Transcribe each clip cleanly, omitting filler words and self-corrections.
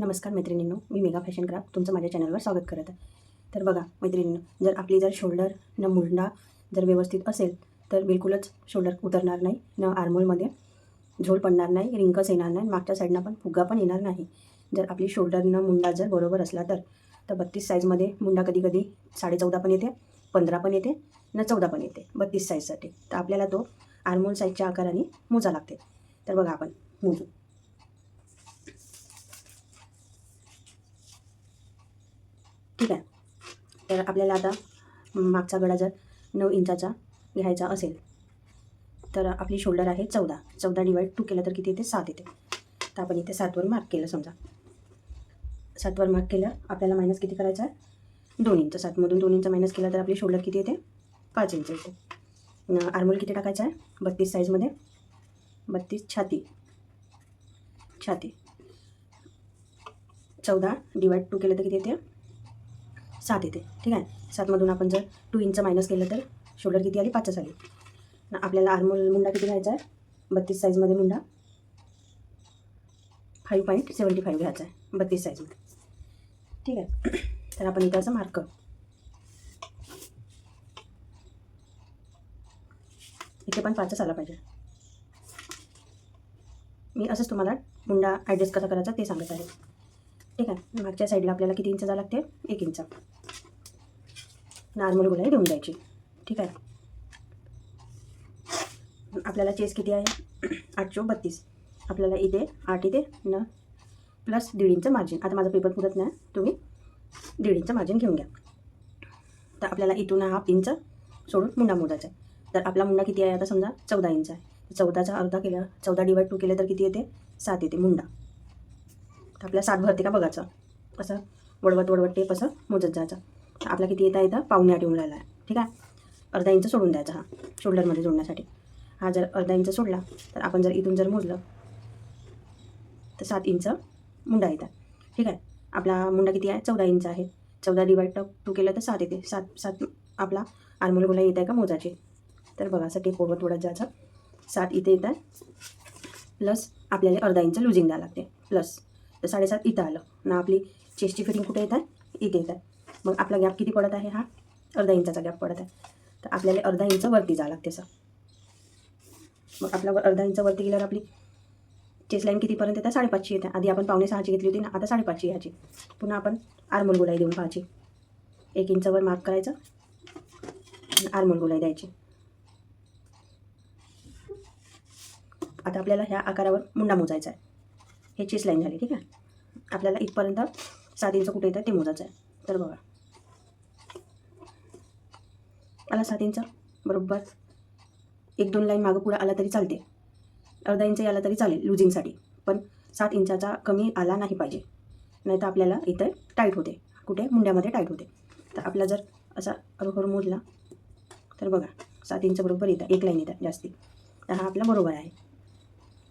नमस्कार मैत्रिणींनो, मी mega fashion craft तुमचं माझ्या चॅनलवर स्वागत करत आहे. तर बघा मैत्रिणींनो, जर आपली जर शोल्डर न मुंडा जर व्यवस्थित असेल तर बिलकुलच शोल्डर उतरणार नाही, न आर्मोलमध्ये झोल पडणार नाही, रिंकस येणार नाही, मागच्या साईडनं पण फुगा पण येणार नाही. जर आपली शोल्डर न मुंडा जर बरोबर असला तर 32 साईजमध्ये मुंडा कधी कधी 14.5 पण येते, 15 पण येते, न 14 पण येते 32 साईजसाठी. तर आपल्याला तो आर्मोल साईजच्या आकाराने मोजा लागते. तर बघा आपण मोजू. ठीक आहे. तर आपल्याला आता मागचा गळा जर 9 इंचाचा घ्यायचा असेल तर आपली शोल्डर आहे 14 डिवाइड 2 केलं तर किती येते? 7 येते. तर आपण इथे 7 वर मार्क केलं. समजा 7 वर मार्क केलं, आपल्याला मायनस किती करायचं आहे? 2 इंच. 7मधून 2 इंच मायनस केलं तर आपली शोल्डर किती येते? 5 इंच येते. आर्मोल किती टाकायचं आहे? 32 साईजमध्ये 32 छाती 14 डिवाइड 2 केलं तर किती येते? 7 येते. ठीक आहे. 7मधून आपण जर 2 इंच मायनस केलं तर शोल्डर किती आली? 5च आली. आपल्याला आर्मोल मुंडा किती घ्यायचा आहे? 32 साईजमध्ये मुंडा 5.75 घ्यायचा आहे 32 साईजमध्ये. ठीक आहे. तर आपण इथं असं मार्क करू. इथे पण 5च आला पाहिजे. मी असंच तुम्हाला मुंडा ॲडजस्ट कसा करायचा ते सांगत आहे. ठीक आहे. मागच्या साईडला आपल्याला किती इंच जावं लागते? 1 इंच. आर्मोल गोलाई देऊन द्यायची. ठीक आहे. आपल्याला चेस किती आहे? 8/32. आपल्याला इथे 8 इथे न प्लस 1.5 इंच मार्जिन. आता माझा पेपर पुरत नाही, तुम्ही 1.5 इंच मार्जिन घेऊन घ्या. तर आपल्याला इथून 1/2 इंच सोडून मुंडा मोजायचा आहे. तर आपला मुंडा किती आहे? आता समजा 14 इंच आहे. 14चा अर्धा केला, 14 डिवाइड 2 केले तर किती येते? 7 येते मुंडा. तर आपल्या 7 भरते का बघायचं. असं वडवट टेप असं मोजत जायचं. आपला किती येता येतं? 7.25 येऊन राहिला आहे. ठीक आहे. अर्धा इंच सोडून द्यायचा हा शोल्डरमध्ये जोडण्यासाठी. हा जर अर्धा इंच सोडला तर आपण जर इथून जर मोजलं तर 7 इंच मुंडा येतात. ठीक आहे. आपला मुंडा किती आहे? 14 इंच आहे. 14 डिवाइड 2 केलं तर 7 येते. 7 आपला आर्मोल गोलाई येत आहे का मोजायची. तर बघा असं टेप ओढत जायचं. 7 इथे येत आहे प्लस आपल्याला अर्धा इंच लुजिंग द्यावं लागते प्लस. तर 7.5 इथं आलं ना. आपली चेस्टची फिटिंग कुठे येत आहे? इथे येत आहे. मग आपला गॅप किती पडत आहे? हा अर्धा इंचाचा गॅप पडत आहे. तर आपल्याला अर्धा इंच वरती जावं लागते असं. मग आपला अर्धा इंच वरती गेल्यावर आपली चेस्ट लाईन कितीपर्यंत येते? 5.5 येते. आधी आपण 5.6 घेतली होती ना, आता 5.5 ह्याची. पुन्हा आपण आर्मोल गोलाई देऊन पाहायची. 1 इंचवर मार्क करायचं आणि आर्मोल गोलाई द्यायची. आता आपल्याला ह्या आकारावर मुंडा मोजायचा आहे. हे चेस्ट लाईन झाली. ठीक आहे. आपल्याला इथपर्यंत 7 इंच कुठे येतं ते मोजायचं आहे. तर बघा आला 7 इंच बरोबर. 1-2 लाईन मागं पुढं आला तरी चालते, अर्धा इंच आला तरी चालेल लुजिंगसाठी, पण 7 इंचाचा कमी आला नाही पाहिजे, नाही तर आपल्याला इथं टाईट होते. कुठे? मुंड्यामध्ये टाईट होते. तर आपला जर असा हळूहळू मोजला तर बघा 7 इंच बरोबर येतं. एक लाईन येतं जास्ती. तर हा आपला बरोबर आहे.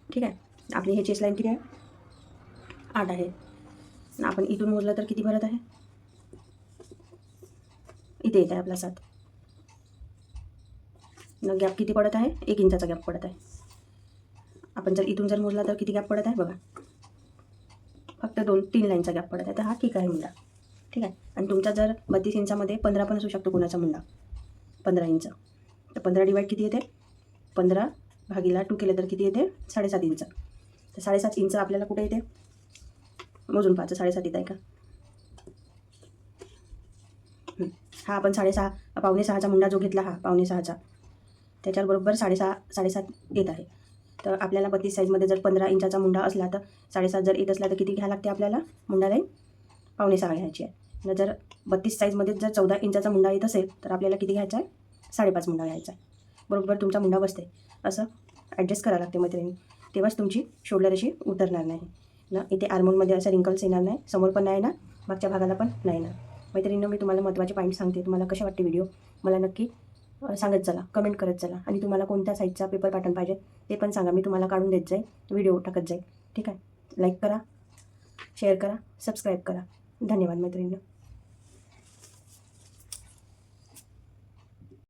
ठीक आहे. आपली हे चेस्ट लाईन किती आहे? 8 आहे. आपण इथून मोजलं तर किती भरत आहे? इथे येत आहे आपला 7. न गॅप किती पडत आहे? 1 इंचाचा गॅप पडत आहे. आपण जर इथून जर मोजला तर किती गॅप पडत आहे बघा? फक्त 2-3 लाईनचा गॅप पडत आहे. तर हा ठीक आहे मुंडा. ठीक आहे. आणि तुमचा जर 32 इंचामध्ये 15 पण असू शकतो कोणाचा मुंडा, 15 इंच. तर 15 डिवाइड किती येते? 15 भागीला 2 केलं तर किती येते? 7.5 इंच. तर 7.5 इंच आपल्याला कुठे येते? मोजून पाहायचं 7.5 येत आहे का. हा आपण 6.5 मुंडा जो घेतला, हा 6.5चा, त्याच्यावर बरोबर 6.5 येत आहे. तर आपल्याला 32 साईजमध्ये जर 15 इंचाचा मुंडा असला तर 7.5 जर येत असला तर किती घ्यायला लागते आपल्याला? मुंडा लाईन 6.5 घ्यायची आहे. आणि जर 32 साईजमध्ये जर 14 इंचाचा मुंडा येत असेल तर आपल्याला किती घ्यायचा आहे? 5.5 मुंडा घ्यायचा आहे. बरोबर तुमचा मुंडा बसते. असं ॲडजस्ट करावं लागते मैत्रिणी. तेव्हाच तुमची शोल्डर अशी उतरणार नाही ना. इथे आर्मोलमध्ये असं रिंकल्स येणार नाही, समोर पण नाही ना, मागच्या भागाला पण नाही ना. मैत्रिणींनो, मी तुम्हाला महत्त्वाचे पॉईंट सांगते. तुम्हाला कसे वाटते व्हिडिओ मला नक्की सांगत चला, कमेंट करत चला. आणि तुम्हाला कोणत्या साईजचा पेपर पॅटर्न पाहिजे ते पण सांगा. मी तुम्हाला काढून देत जाईल, व्हिडिओ टाकत जाईल. ठीक आहे. लाईक करा, शेअर करा, सबस्क्राईब करा. धन्यवाद मैत्रिणींनो.